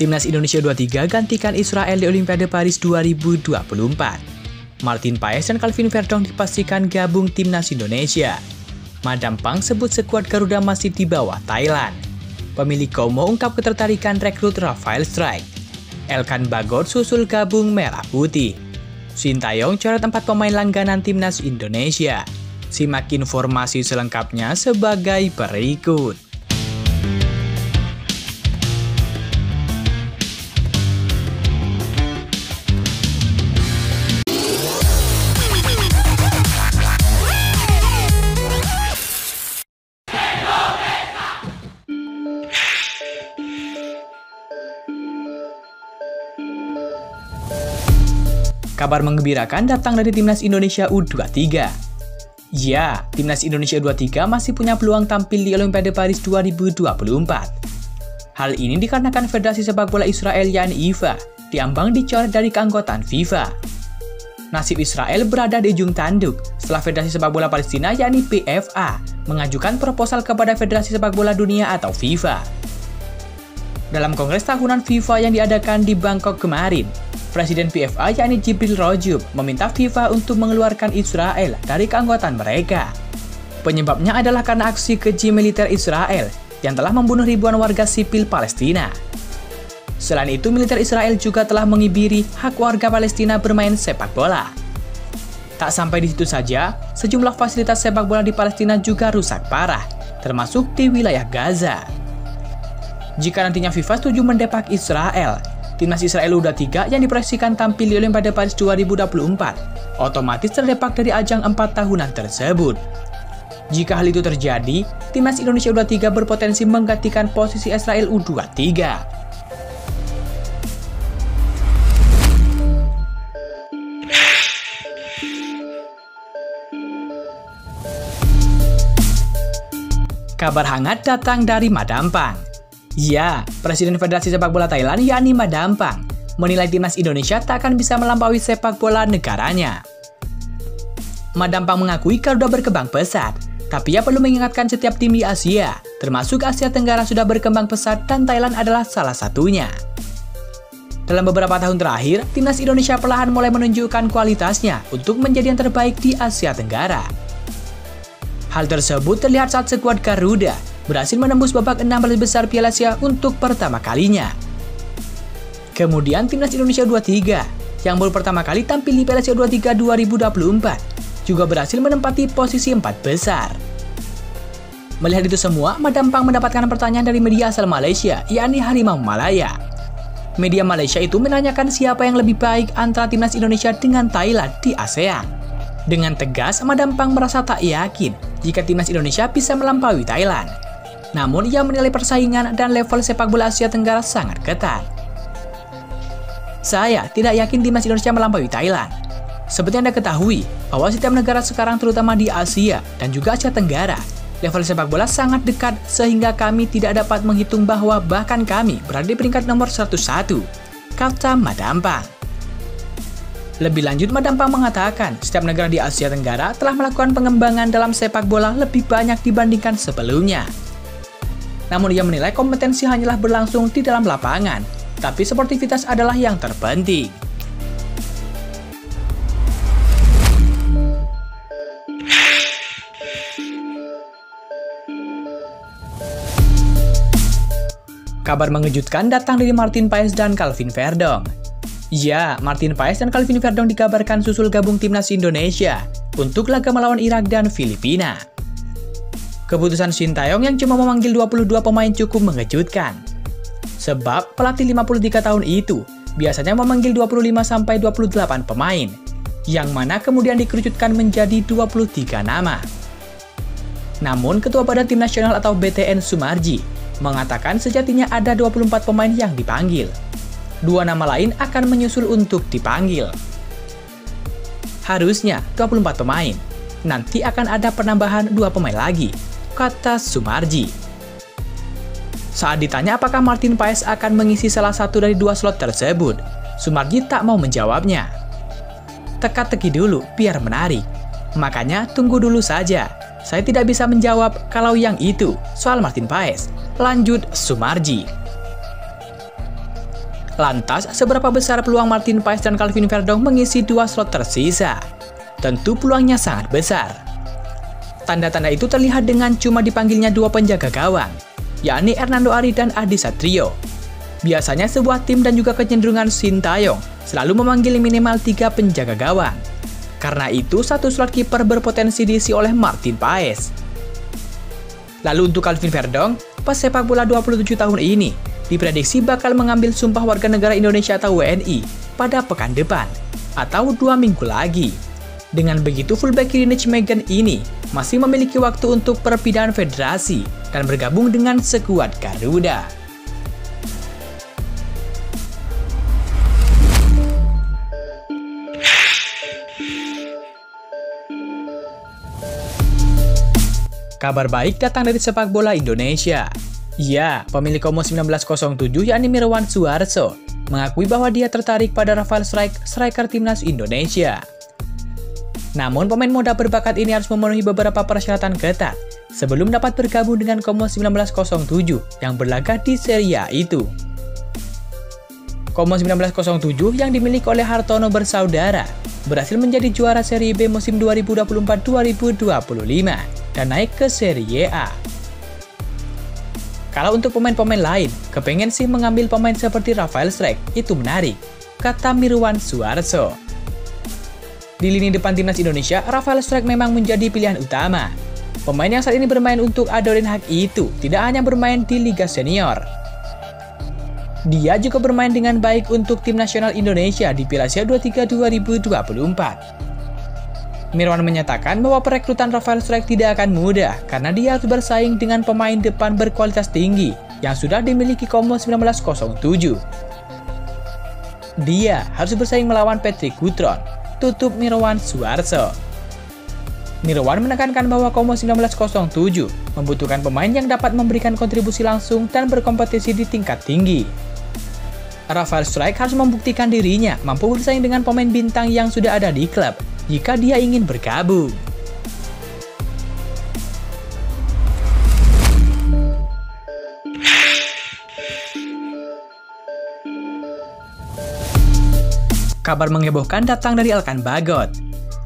Timnas Indonesia U23 gantikan Israel di Olimpiade Paris 2024. Martin Paes dan Calvin Verdong dipastikan gabung Timnas Indonesia. Madam Pang sebut skuad Garuda masih di bawah Thailand. Pemilik Como ungkap ketertarikan rekrut Rafael Strike. Elkan Bagot susul gabung Merah Putih. Sintayong coret 4 pemain langganan Timnas Indonesia. Simak informasi selengkapnya sebagai berikut. Kabar menggembirakan datang dari Timnas Indonesia U23. Ya, Timnas Indonesia U23 masih punya peluang tampil di Olimpiade Paris 2024. Hal ini dikarenakan Federasi Sepak Bola Israel yakni IFA diambang dicoret dari keanggotaan FIFA. Nasib Israel berada di ujung tanduk setelah Federasi Sepak Bola Palestina yakni PFA mengajukan proposal kepada Federasi Sepak Bola Dunia atau FIFA. Dalam kongres tahunan FIFA yang diadakan di Bangkok kemarin, Presiden PFA yakni Jibril Rojub meminta FIFA untuk mengeluarkan Israel dari keanggotaan mereka. Penyebabnya adalah karena aksi keji militer Israel yang telah membunuh ribuan warga sipil Palestina. Selain itu, militer Israel juga telah mengibiri hak warga Palestina bermain sepak bola. Tak sampai di situ saja, sejumlah fasilitas sepak bola di Palestina juga rusak parah, termasuk di wilayah Gaza. Jika nantinya FIFA setuju mendepak Israel, Timnas Israel U23 yang diproyeksikan tampil di Olimpiade Paris 2024 otomatis terdepak dari ajang 4 tahunan tersebut. Jika hal itu terjadi, Timnas Indonesia U23 berpotensi menggantikan posisi Israel U23. Kabar hangat datang dari Madam Pang. Ya, Presiden Federasi Sepak Bola Thailand yakni Madam Pang menilai Timnas Indonesia tak akan bisa melampaui sepak bola negaranya. Madam Pang mengakui Garuda berkembang pesat, tapi ia perlu mengingatkan setiap tim di Asia, termasuk Asia Tenggara sudah berkembang pesat dan Thailand adalah salah satunya. Dalam beberapa tahun terakhir, Timnas Indonesia perlahan mulai menunjukkan kualitasnya untuk menjadi yang terbaik di Asia Tenggara. Hal tersebut terlihat saat skuad Garuda berhasil menembus babak 16 besar Piala Asia untuk pertama kalinya. Kemudian Timnas Indonesia U23 yang baru pertama kali tampil di Piala Asia U23 2024 juga berhasil menempati posisi 4 besar. Melihat itu semua, Madam Pang mendapatkan pertanyaan dari media asal Malaysia, yakni Harimau Malaya. Media Malaysia itu menanyakan siapa yang lebih baik antara Timnas Indonesia dengan Thailand di ASEAN. Dengan tegas, Madam Pang merasa tak yakin jika Timnas Indonesia bisa melampaui Thailand. Namun, ia menilai persaingan dan level sepak bola Asia Tenggara sangat ketat. Saya tidak yakin Timnas Indonesia melampaui Thailand. Seperti Anda ketahui, bahwa setiap negara sekarang terutama di Asia dan juga Asia Tenggara, level sepak bola sangat dekat sehingga kami tidak dapat menghitung bahwa bahkan kami berada di peringkat nomor 101, kata Madam Pang. Lebih lanjut, Madam Pang mengatakan setiap negara di Asia Tenggara telah melakukan pengembangan dalam sepak bola lebih banyak dibandingkan sebelumnya. Namun ia menilai kompetensi hanyalah berlangsung di dalam lapangan, tapi sportivitas adalah yang terpenting. Kabar mengejutkan datang dari Martin Paes dan Calvin Verdong. Ya, Martin Paes dan Calvin Verdong dikabarkan susul gabung Timnas Indonesia untuk laga melawan Irak dan Filipina. Keputusan Sintayong yang cuma memanggil 22 pemain cukup mengejutkan. Sebab pelatih 53 tahun itu biasanya memanggil 25-28 pemain, yang mana kemudian dikerucutkan menjadi 23 nama. Namun, Ketua Badan Tim Nasional atau BTN Sumarji mengatakan sejatinya ada 24 pemain yang dipanggil. 2 nama lain akan menyusul untuk dipanggil. Harusnya 24 pemain, nanti akan ada penambahan 2 pemain lagi, kata Sumarji. Saat ditanya apakah Martin Paes akan mengisi salah satu dari 2 slot tersebut, Sumarji tak mau menjawabnya. Teka-teki dulu biar menarik, makanya tunggu dulu saja. Saya tidak bisa menjawab kalau yang itu soal Martin Paes, lanjut Sumarji. Lantas, seberapa besar peluang Martin Paes dan Calvin Verdong mengisi 2 slot tersisa? Tentu peluangnya sangat besar. Tanda-tanda itu terlihat dengan cuma dipanggilnya 2 penjaga gawang, yakni Hernando Ari dan Adi Satrio. Biasanya sebuah tim dan juga kecenderungan Sintayong selalu memanggil minimal 3 penjaga gawang. Karena itu, 1 slot kiper berpotensi diisi oleh Martin Paes. Lalu untuk Calvin Verdong, pesepak bola 27 tahun ini diprediksi bakal mengambil sumpah warga negara Indonesia atau WNI pada pekan depan, atau 2 minggu lagi. Dengan begitu, fullback kiri Nijmegen ini masih memiliki waktu untuk perpindahan federasi dan bergabung dengan skuad Garuda. Kabar baik datang dari sepak bola Indonesia. Ya, pemilik Como 1907 yakni Mirwan Suarso mengakui bahwa dia tertarik pada Rafael Struijk, striker timnas Indonesia. Namun pemain muda berbakat ini harus memenuhi beberapa persyaratan ketat sebelum dapat bergabung dengan Como 1907 yang berlaga di Serie A itu. Como 1907 yang dimiliki oleh Hartono bersaudara berhasil menjadi juara Serie B musim 2024-2025 dan naik ke Serie A. Kalau untuk pemain-pemain lain, kepengen sih mengambil pemain seperti Rafael Struijk, itu menarik, kata Mirwan Suarso. Di lini depan timnas Indonesia, Rafael Struijk memang menjadi pilihan utama. Pemain yang saat ini bermain untuk Ado Den Haag itu tidak hanya bermain di Liga Senior. Dia juga bermain dengan baik untuk tim nasional Indonesia di Piala Asia 23 2024. Mirwan menyatakan bahwa perekrutan Rafael Struijk tidak akan mudah karena dia harus bersaing dengan pemain depan berkualitas tinggi yang sudah dimiliki Como 1907. Dia harus bersaing melawan Patrick Cutrone, tutup Mirwan Suarso. Mirwan menekankan bahwa Como 1907 membutuhkan pemain yang dapat memberikan kontribusi langsung dan berkompetisi di tingkat tinggi. Rafael Struijk harus membuktikan dirinya mampu bersaing dengan pemain bintang yang sudah ada di klub jika dia ingin bergabung. Kabar menghebohkan datang dari Elkan Bagot.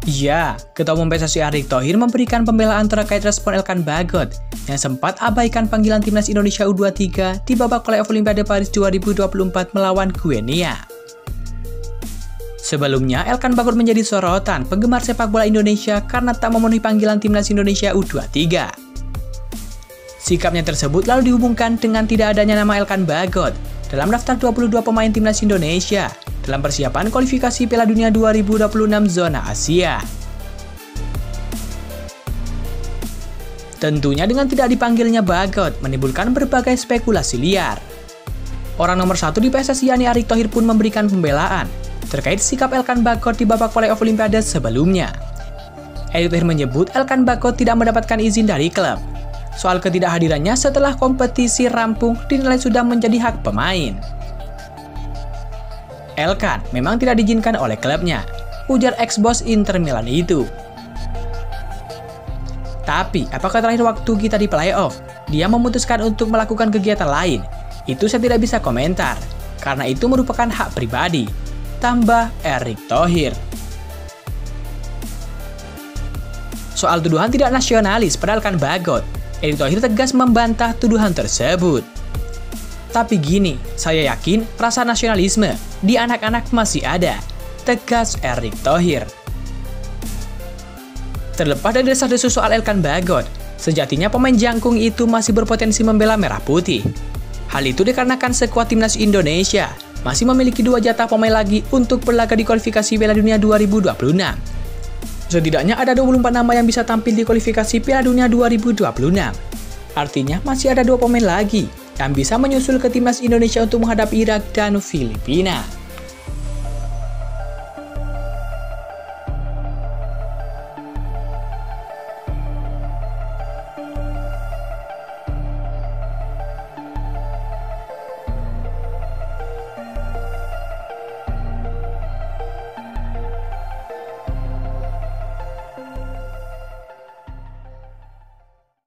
Ya, Ketua Umum PSSI Erick Thohir memberikan pembelaan terkait respon Elkan Bagot yang sempat abaikan panggilan timnas Indonesia U23 di babak playoff Olimpiade Paris 2024 melawan Guinea. Sebelumnya, Elkan Bagot menjadi sorotan penggemar sepak bola Indonesia karena tak memenuhi panggilan timnas Indonesia U23. Sikapnya tersebut lalu dihubungkan dengan tidak adanya nama Elkan Bagot dalam daftar 22 pemain timnas Indonesia dalam persiapan kualifikasi Piala Dunia 2026 zona Asia. Tentunya dengan tidak dipanggilnya Bagot menimbulkan berbagai spekulasi liar. Orang nomor 1 di PSSI yakni Erick Thohir pun memberikan pembelaan terkait sikap Elkan Bagot di babak playoff Olimpiade sebelumnya. Erick Thohir menyebut Elkan Bagot tidak mendapatkan izin dari klub. Soal ketidakhadirannya setelah kompetisi rampung dinilai sudah menjadi hak pemain. Elkan memang tidak diizinkan oleh klubnya, ujar ex-bos Inter Milan itu. Tapi, apakah terakhir waktu kita di playoff, dia memutuskan untuk melakukan kegiatan lain? Itu saya tidak bisa komentar, karena itu merupakan hak pribadi, tambah Erick Thohir. Soal tuduhan tidak nasionalis pada Elkan Bagot, Erick Thohir tegas membantah tuduhan tersebut. Tapi gini, saya yakin rasa nasionalisme di anak-anak masih ada, tegas Erick Thohir. Terlepas dari desas-desus soal Elkan Bagot, sejatinya pemain jangkung itu masih berpotensi membela merah putih. Hal itu dikarenakan skuad timnas Indonesia masih memiliki 2 jatah pemain lagi untuk berlaga di kualifikasi Piala Dunia 2026. Setidaknya ada 24 nama yang bisa tampil di kualifikasi Piala Dunia 2026. Artinya masih ada 2 pemain lagi yang bisa menyusul ke timnas Indonesia untuk menghadapi Irak dan Filipina.